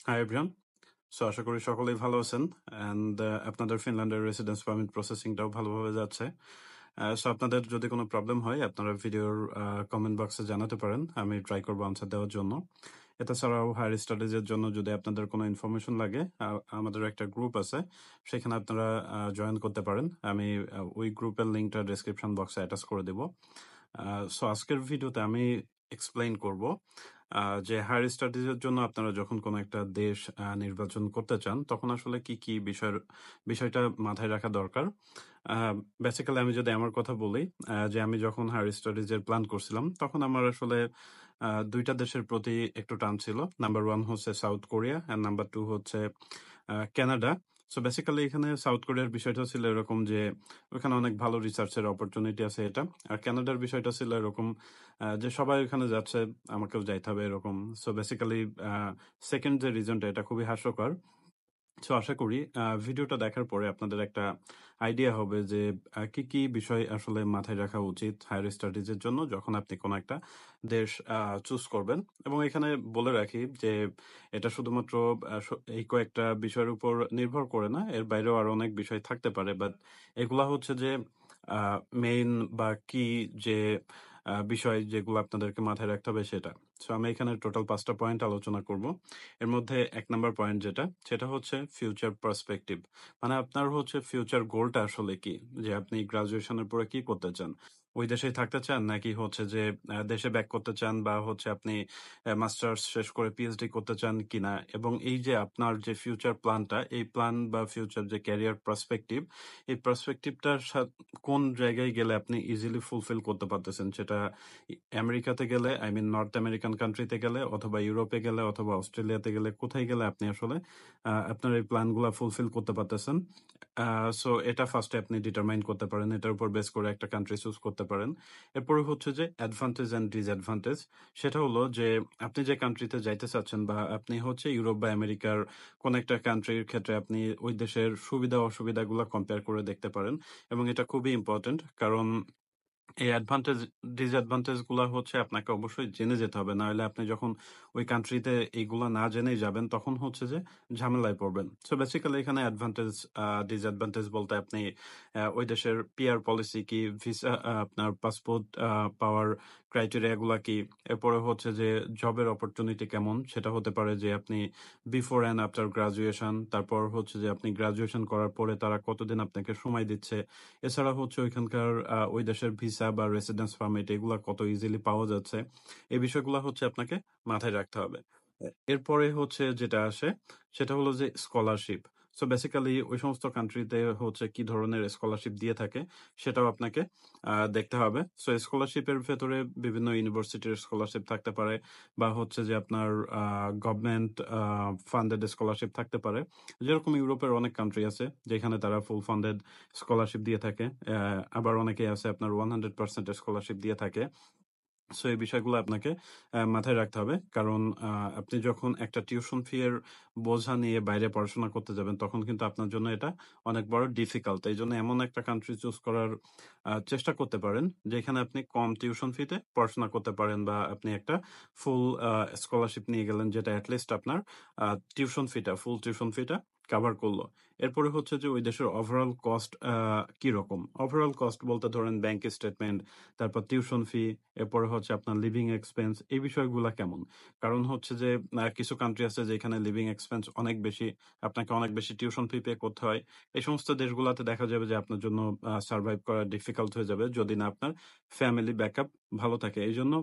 Hi everyone. So আশা করি সকলেই ভালো আছেন অ্যান্ড আপনাদের ফিনল্যান্ডের রেসিডেন্স পারমিট প্রসেসিংটাও ভালোভাবে যাচ্ছে। সো আপনাদের যদি কোনো প্রবলেম হয় আপনারা ভিডিওর কমেন্ট বক্সে জানাতে পারেন, আমি ট্রাই করবো আনসার দেওয়ার জন্য। এটা ছাড়াও হায়ার স্টাডিজের জন্য যদি আপনাদের কোনো ইনফরমেশন লাগে, আমাদের একটা গ্রুপ আছে, সেখানে আপনারা জয়েন করতে পারেন। আমি ওই গ্রুপের লিঙ্কটা ডেসক্রিপশন বক্সে অ্যাটাচ করে দেবো। সো আজকের ভিডিওতে আমি এক্সপ্লেইন করব যে হায়ার স্টাডিজের জন্য আপনারা যখন কোনো একটা দেশ নির্বাচন করতে চান তখন আসলে কি কি বিষয়টা মাথায় রাখা দরকার। বেসিক্যালি আমি যদি আমার কথা বলি, যে আমি যখন হায়ার স্টাডিজের প্ল্যান করছিলাম তখন আমার আসলে দুইটা দেশের প্রতি একটু টান ছিল। নাম্বার ওয়ান হচ্ছে South Korea and number two হচ্ছে কানাডা। সো বেসিক্যালি এখানে সাউথ কোরিয়ার বিষয়টা ছিল এরকম যে ওখানে অনেক ভালো রিসার্চের অপরচুনিটি আছে এটা। আর কানাডার বিষয়টা ছিল এরকম যে সবাই ওখানে যাচ্ছে, আমাকেও যাইতে হবে এরকম। সো বেসিক্যালি সেকেন্ড যে রিজনটা এটা খুবই হাস্যকর। সো আশা করি ভিডিওটা দেখার পরে আপনাদের একটা আইডিয়া হবে যে কি কি বিষয় আসলে মাথায় রাখা উচিত হায়ার স্টাডিজের জন্য যখন আপনি কোনো একটা দেশ চুজ করবেন। এবং এখানে বলে রাখি যে এটা শুধুমাত্র এই কয়েকটা বিষয়ের উপর নির্ভর করে না, এর বাইরেও আরো অনেক বিষয় থাকতে পারে, বাট এগুলা হচ্ছে যে মেইন বা কি যে বিষয় যেগুলো আপনাদেরকে মাথায় রাখতে হবে সেটা। সো আমি এখানে টোটাল 5টা পয়েন্ট আলোচনা করব। এর মধ্যে 1 নাম্বার পয়েন্ট সেটা হচ্ছে ফিউচার পার্সপেক্টিভ। মানে আপনার হচ্ছে ফিউচার গোলটা আসলে কি, যে আপনি গ্রাজুয়েশনের পরে কি করতে চান, ওই দেশেই থাকতে চান নাকি হচ্ছে যে দেশে ব্যাক করতে চান, বা হচ্ছে আপনি মাস্টার্স শেষ করে পিএইচডি করতে চান কিনা। এবং এই যে আপনার যে ফিউচার প্ল্যানটা, এই প্ল্যান বা ফিউচার যে ক্যারিয়ার পার্সপেক্টিভ, এই পার্সপেক্টিভটার কোন জায়গায় গেলে আপনি ইজিলি ফুলফিল করতে পারতেছেন, সেটা আমেরিকাতে গেলে, আই মিন নর্থ আমেরিকান কান্ট্রিতে গেলে, অথবা ইউরোপে গেলে, অথবা অস্ট্রেলিয়াতে গেলে, কোথায় গেলে আপনি আসলে আপনার এই প্ল্যানগুলো ফুলফিল করতে পারতেছেন। সো এটা ফার্স্টে আপনি ডিটারমাইন করতে পারেন, এটার উপর বেস করে একটা কান্ট্রি চুজ করতে পারেন। এরপরে হচ্ছে যে অ্যাডভান্টেজ অ্যান্ড ডিসঅ্যাডভান্টেজ। সেটা হলো যে আপনি যে কান্ট্রিতে যাইতে চাচ্ছেন, বা আপনি হচ্ছে ইউরোপ বা আমেরিকার কোন একটা কান্ট্রির ক্ষেত্রে আপনি ওই দেশের সুবিধা অসুবিধাগুলো কম্পেয়ার করে দেখতে পারেন। এবং এটা খুবই ইম্পর্টেন্ট, কারণ এই অ্যাডভান্টেজ ডিসঅ্যাডভান্টেজ গুলা হচ্ছে আপনাকে অবশ্যই জেনে যেতে হবে, না হলে আপনি যখন ওই কান্ট্রিতে এইগুলা না জেনেই যাবেন তখন হচ্ছে যে ঝামেলায় পড়বেন। সো বেসিক্যালি এখানে অ্যাডভান্টেজ ডিসঅ্যাডভান্টেজ বলতে আপনি ওই দেশের পিআর পলিসি কি, ভিসা, আপনার পাসপোর্ট পাওয়ার ক্রাইটেরিয়া গুলা কি, এরপরে হচ্ছে যে জবের অপরচুনিটি কেমন, সেটা হতে পারে যে আপনি বিফোর অ্যান্ড আফটার গ্রাজুয়েশন, তারপর হচ্ছে যে আপনি গ্রাজুয়েশন করার পরে তারা কতদিন আপনাকে সময় দিচ্ছে, এছাড়া হচ্ছে ওইখানকার ওই দেশের ভিসা বা রেসিডেন্স পারমিট এগুলা কত ইজিলি পাওয়া যাচ্ছে, এই বিষয়গুলো হচ্ছে আপনাকে মাথায় রাখতে হবে। এরপরে হচ্ছে যেটা আসে সেটা হলো যে স্কলারশিপ। সো বেসিক্যালি ওই সমস্ত কান্ট্রিতে হচ্ছে কি ধরনের স্কলারশিপ দিয়ে থাকে সেটাও আপনাকে দেখতে হবে। সো স্কলারশিপের ভেতরে বিভিন্ন ইউনিভার্সিটির স্কলারশিপ থাকতে পারে, বা হচ্ছে যে আপনার গভর্নমেন্ট ফান্ডেড স্কলারশিপ থাকতে পারে। যেরকম ইউরোপের অনেক কান্ট্রি আছে যেখানে তারা ফুল ফান্ডেড স্কলারশিপ দিয়ে থাকে, আবার অনেকে আছে আপনার 100% স্কলারশিপ দিয়ে থাকে। সো এই বিষয়গুলো আপনাকে মাথায় রাখতে হবে, কারণ আপনি যখন একটা টিউশন ফি এর বোঝা নিয়ে বাইরে পড়াশোনা করতে যাবেন তখন কিন্তু আপনার জন্য এটা অনেক বড় ডিফিকাল্ট। এই জন্য এমন একটা কান্ট্রি চুজ করার চেষ্টা করতে পারেন যেখানে আপনি কম টিউশন ফিতে পড়াশোনা করতে পারেন, বা আপনি একটা ফুল স্কলারশিপ নিয়ে গেলেন যেটা অ্যাটলিস্ট আপনার ফুল টিউশন ফিটা কাভার করলো। এরপরে হচ্ছে যে ওই দেশের ওভারঅল কস্ট কি রকম। ওভারঅল কস্ট বলতে ধরেন ব্যাংক স্টেটমেন্ট, তারপর টিউশন ফি, এরপরে হচ্ছে আপনার লিভিং এক্সপেন্স, এই বিষয়গুলো কেমন। কারণ হচ্ছে যে কিছু কান্ট্রি আছে যেখানে লিভিং এক্সপেন্স অনেক বেশি, আপনাকে অনেক বেশি টিউশন ফি পে করতে হয়। এই সমস্ত দেশগুলোতে দেখা যাবে যে আপনার জন্য সার্ভাইভ করা ডিফিকাল্ট হয়ে যাবে যদি না আপনার ফ্যামিলি ব্যাকআপ ভালো থাকে। এই জন্য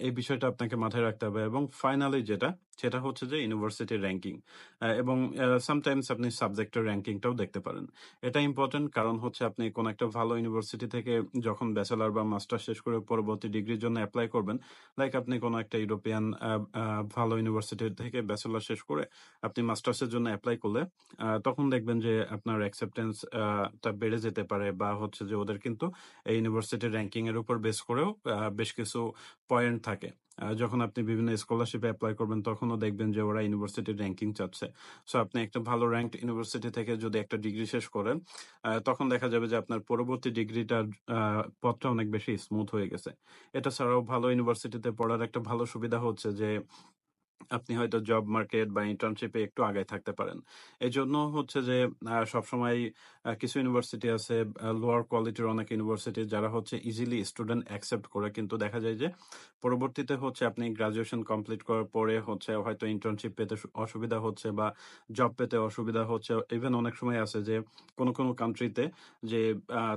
এই বিষয়টা আপনাকে মাথায় রাখতে হবে। এবং ফাইনালি সেটা হচ্ছে যে ইউনিভার্সিটির র্যাঙ্কিং, এবং সামটাইমস আপনি সাবজেক্টের র্যাঙ্কিংটাও দেখতে পারেন। এটা ইম্পর্টেন্ট, কারণ হচ্ছে আপনি কোন একটা ভালো ইউনিভার্সিটি থেকে যখন ব্যাচেলর বা মাস্টার শেষ করে পরবর্তী ডিগ্রির জন্য অ্যাপ্লাই করবেন, লাইক আপনি কোন একটা ইউরোপিয়ান ভালো ইউনিভার্সিটি থেকে ব্যাচেলর শেষ করে আপনি মাস্টার্সের জন্য অ্যাপ্লাই করলে তখন দেখবেন যে আপনার অ্যাকসেপ্টেন্স টা বেড়ে যেতে পারে, বা হচ্ছে যে ওদের কিন্তু এই ইউনিভার্সিটির র্যাঙ্কিং এর উপর বেস করেও বেশ কিছু পয়েন্ট থাকে। যখন আপনি বিভিন্ন স্কলারশিপে অ্যাপ্লাই করবেন তখনও দেখবেন যে ওরা ইউনিভার্সিটির র্যাঙ্কিং চাচ্ছে। সো আপনি একটা ভালো র্যাঙ্কড ইউনিভার্সিটি থেকে যদি একটা ডিগ্রি শেষ করেন, তখন দেখা যাবে যে আপনার পরবর্তী ডিগ্রিটার পথটা অনেক বেশি স্মুথ হয়ে গেছে। এটা ছাড়াও ভালো ইউনিভার্সিটিতে পড়ার একটা ভালো সুবিধা হচ্ছে যে আপনি হয়তো জব মার্কেট বা ইন্টার্নশিপে একটু আগায় থাকতে পারেন। এজন্য হচ্ছে যে সবসময় কিছু ইউনিভার্সিটি আছে লোয়ার কোয়ালিটির অনেক ইউনিভার্সিটি যারা হচ্ছে ইজিলি স্টুডেন্ট অ্যাকসেপ্ট করে। কিন্তু দেখা যায় যে পরবর্তীতে হচ্ছে আপনি গ্র্যাজুয়েশন কমপ্লিট করার পরে হচ্ছে হয়তো ইন্টার্নশিপ পেতে অসুবিধা হচ্ছে বা জব পেতে অসুবিধা হচ্ছে। ইভেন অনেক সময় আছে যে কোনো কান্ট্রিতে যে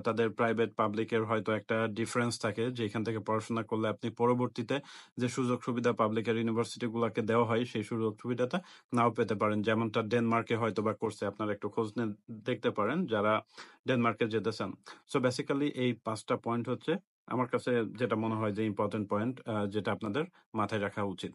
তাদের প্রাইভেট পাবলিকের হয়তো একটা ডিফারেন্স থাকে যে এখান থেকে পড়াশোনা করলে আপনি পরবর্তীতে যে সুযোগ সুবিধা পাবলিকের ইউনিভার্সিটি গুলাকে দেওয়া হয় সেই সুযোগ সুবিধাটা নাও পেতে পারেন। যেমনটা ডেনমার্কে হয়তোবা করছে। আপনারা একটু খোঁজ নিয়ে দেখতে পারেন যারা ডেনমার্কে যেতে চান। সো বেসিক্যালি এই ৫ টা পয়েন্ট হচ্ছে আমার কাছে যেটা মনে হয় যে ইম্পোর্টেন্ট পয়েন্ট যেটা আপনাদের মাথায় রাখা উচিত।